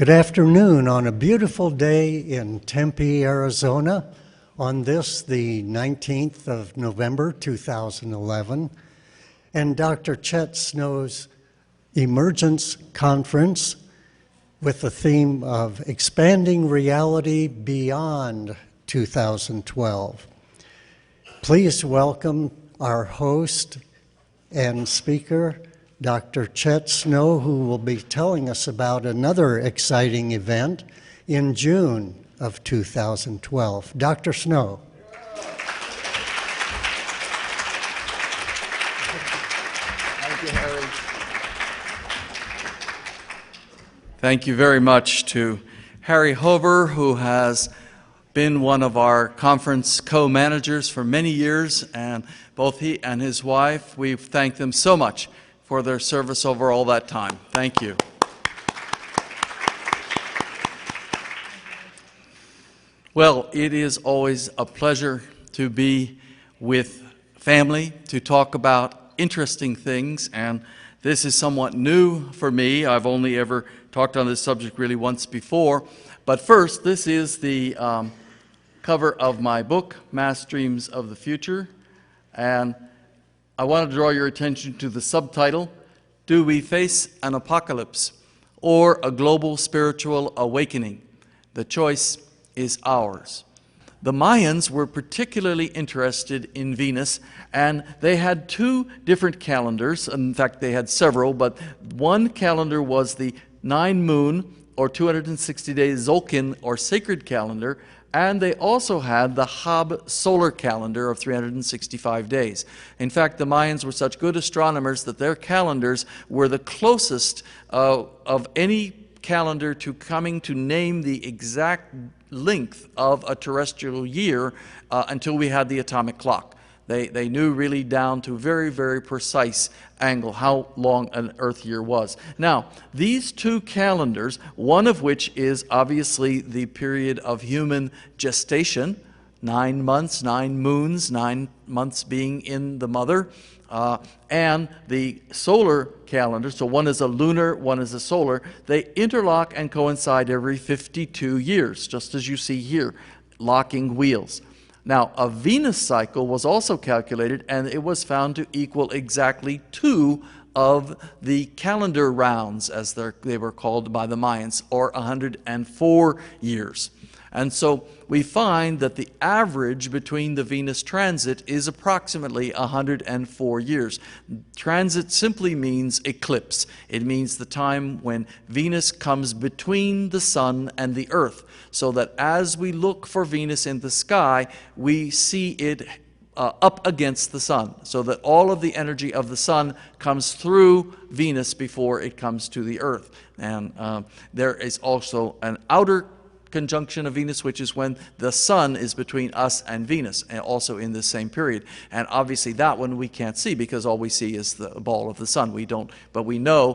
Good afternoon on a beautiful day in Tempe, Arizona, on this, the 19th of November, 2011, and Dr. Chet Snow's Emergence Conference with the theme of Expanding Reality Beyond 2012. Please welcome our host and speaker, Dr. Chet Snow, who will be telling us about another exciting event in June of 2012. Dr. Snow. Thank you, Harry. Thank you very much to Harry Hover, who has been one of our conference co-managers for many years, and both he and his wife, we thank them so much for their service over all that time. Thank you. Well, it is always a pleasure to be with family, to talk about interesting things, and this is somewhat new for me. I've only ever talked on this subject really once before. But first, this is the cover of my book, Mass Dreams of the Future, and I want to draw your attention to the subtitle, Do We Face an Apocalypse or a Global Spiritual Awakening? The choice is ours. The Mayans were particularly interested in Venus, and they had two different calendars. In fact, they had several, but one calendar was the 9-moon or 260-day Zolkin or sacred calendar, and they also had the Hab solar calendar of 365 days. In fact, the Mayans were such good astronomers that their calendars were the closest of any calendar to coming to name the exact length of a terrestrial year until we had the atomic clock. They knew really down to very, very precise angle how long an Earth year was. Now, these two calendars, one of which is obviously the period of human gestation, 9 months, 9 moons, 9 months being in the mother, and the solar calendar, so one is a lunar, one is a solar, they interlock and coincide every 52 years, just as you see here, locking wheels. Now, a Venus cycle was also calculated, and it was found to equal exactly 2 of the calendar rounds, as they were called by the Mayans, or 104 years. And so we find that the average between the Venus transit is approximately 104 years. Transit simply means eclipse. It means the time when Venus comes between the sun and the earth, so that as we look for Venus in the sky, we see it up against the sun, so that all of the energy of the sun comes through Venus before it comes to the earth. And there is also an outer conjunction of Venus, which is when the sun is between us and Venus, and also in the same period. And obviously that one we can't see because all we see is the ball of the sun. We don't, but we know